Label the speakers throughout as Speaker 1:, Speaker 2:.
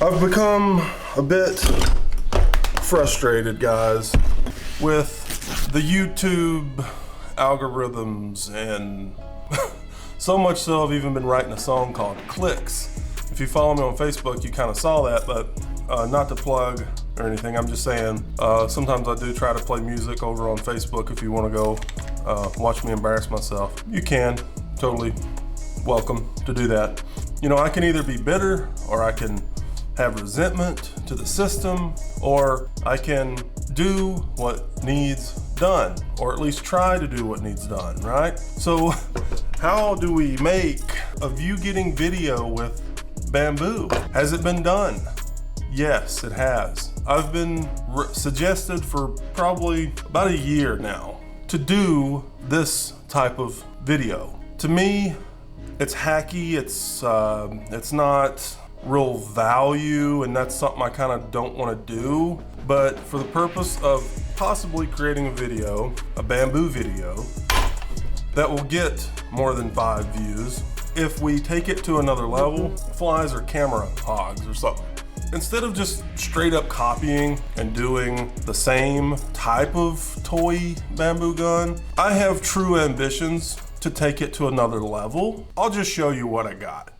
Speaker 1: I've become a bit frustrated, guys, with the YouTube algorithms, and so much so I've even been writing a song called Clicks. If you follow me on Facebook, you kind of saw that, but not to plug or anything, I'm just saying sometimes I do try to play music over on Facebook. If you want to go watch me embarrass myself, you can. Totally welcome to do that. You know, I can either be bitter, or I can have resentment to the system, or I can do what needs done, or at least try to do what needs done, right? So how do we make a view getting video with bamboo? Has it been done? Yes, it has. I've been suggested for probably about a year now to do this type of video. To me, it's hacky, it's not real value, and that's something I kind of don't want to do. But for the purpose of possibly creating a video, a bamboo video, that will get more than 5 views, if we take it to another level, flies or camera hogs or something. Instead of just straight up copying and doing the same type of toy bamboo gun, I have true ambitions to take it to another level. I'll just show you what I got.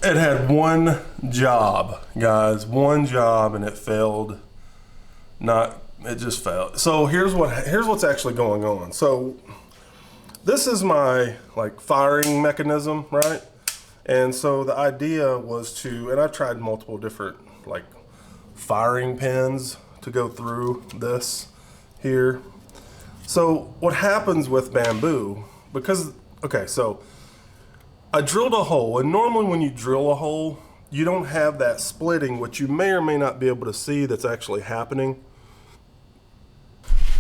Speaker 1: It had one job, guys, one job, and it failed. It just failed. So here's what's actually going on. So this is my firing mechanism, right? And so the idea was to, and I've tried multiple different firing pins to go through this here. So what happens with bamboo, so I drilled a hole, and normally when you drill a hole, you don't have that splitting, which you may or may not be able to see that's actually happening.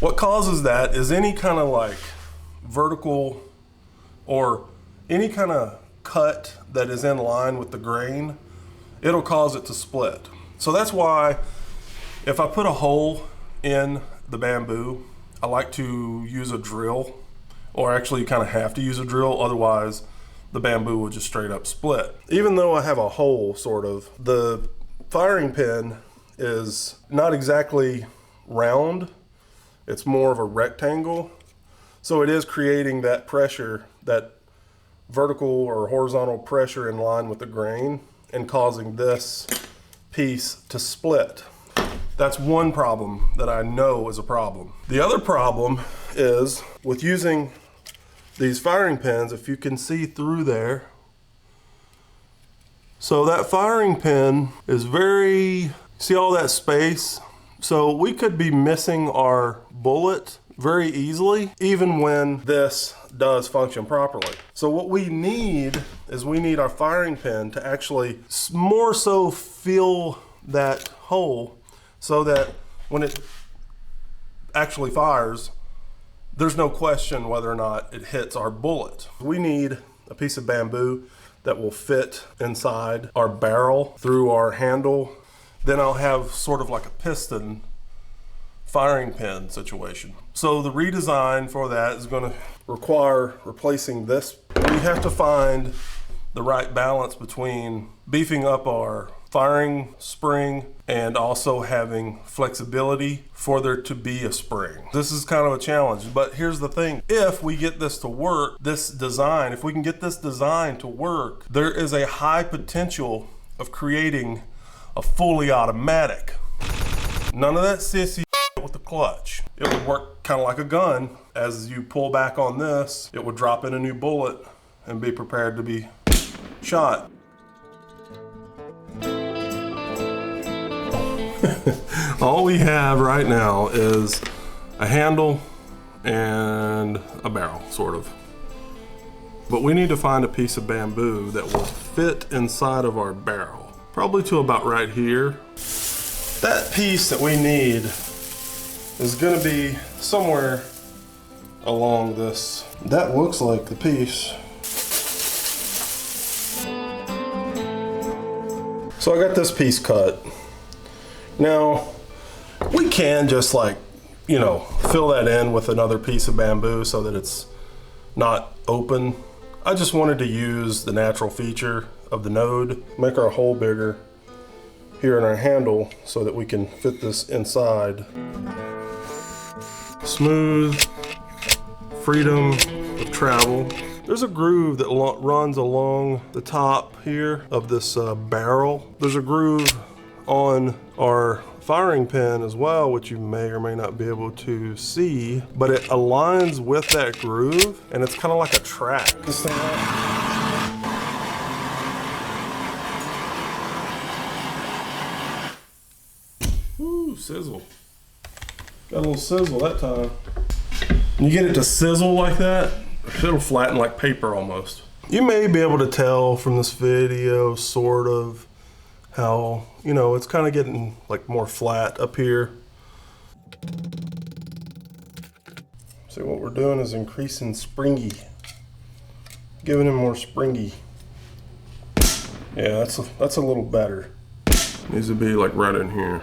Speaker 1: What causes that is any kind of vertical or any kind of cut that is in line with the grain, it'll cause it to split. So that's why if I put a hole in the bamboo, I like to use a drill, or actually you kind of have to use a drill, otherwise the bamboo will just straight up split. Even though I have a hole, the firing pin is not exactly round, it's more of a rectangle. So it is creating that pressure, that vertical or horizontal pressure in line with the grain, and causing this piece to split. That's one problem that I know is a problem. The other problem is with using these firing pins, if you can see through there. So that firing pin is see all that space? So we could be missing our bullet very easily, even when this does function properly. So what we need is our firing pin to actually more so fill that hole, so that when it actually fires, there's no question whether or not it hits our bullet. We need a piece of bamboo that will fit inside our barrel through our handle. Then I'll have sort of like a piston firing pin situation. So the redesign for that is going to require replacing this. We have to find the right balance between beefing up our firing spring and also having flexibility for there to be a spring. This is kind of a challenge, but here's the thing. If we get this to work, if we can get this design to work, there is a high potential of creating a fully automatic. None of that sissy with the clutch. It would work kind of like a gun. As you pull back on this, it would drop in a new bullet and be prepared to be shot. All we have right now is a handle and a barrel, sort of. But we need to find a piece of bamboo that will fit inside of our barrel, probably to about right here. That piece that we need is gonna be somewhere along this. That looks like the piece. So I got this piece cut. Now, we can just like, you know, fill that in with another piece of bamboo so that it's not open. I just wanted to use the natural feature of the node, make our hole bigger here in our handle so that we can fit this inside. Smooth, freedom of travel. There's a groove that runs along the top here of this barrel. There's a groove on our firing pin as well, which you may or may not be able to see, but it aligns with that groove and it's kind of like a track. This thing Ooh, sizzle. Got a little sizzle that time. When you get it to sizzle like that, it'll flatten like paper almost. You may be able to tell from this video sort of how, you know, it's kind of getting like more flat up here. So what we're doing is increasing springy, giving him more springy. Yeah, that's a little better. Needs to be like right in here.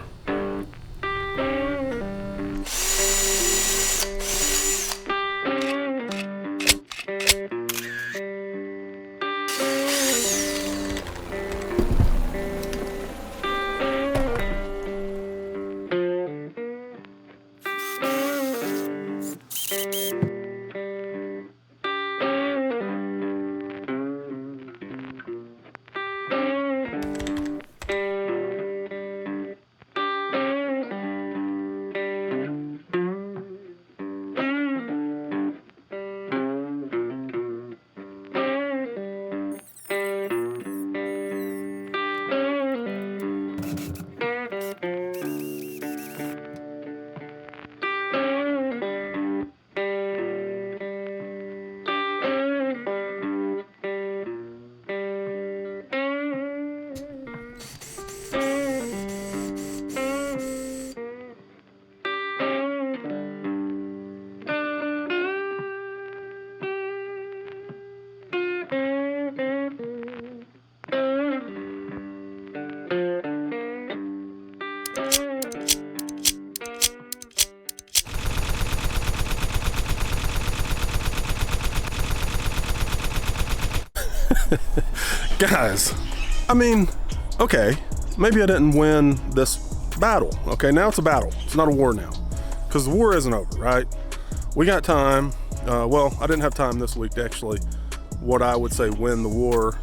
Speaker 1: Guys, I mean, okay, maybe I didn't win this battle. Okay, now it's a battle. It's not a war now, because the war isn't over, right? We got time. Well, I didn't have time this week to actually, what I would say, win the war.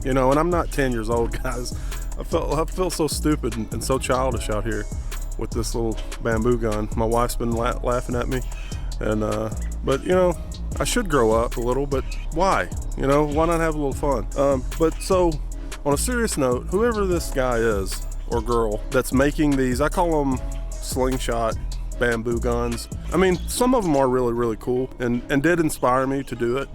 Speaker 1: You know, and I'm not 10 years old, guys. I feel so stupid and so childish out here with this little bamboo gun. My wife's been laughing at me, and but you know, I should grow up a little, but why? You know, why not have a little fun? But so, on a serious note, whoever this guy is, or girl, that's making these, I call them slingshot bamboo guns. I mean, some of them are really, really cool and did inspire me to do it.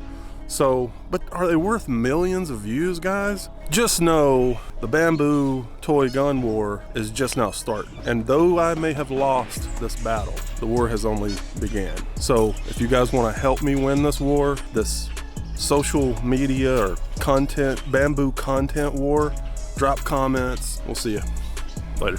Speaker 1: So, but are they worth millions of views, guys? Just know the bamboo toy gun war is just now starting. And though I may have lost this battle, the war has only began. So if you guys want to help me win this war, this social media or content, bamboo content war, drop comments. We'll see you later.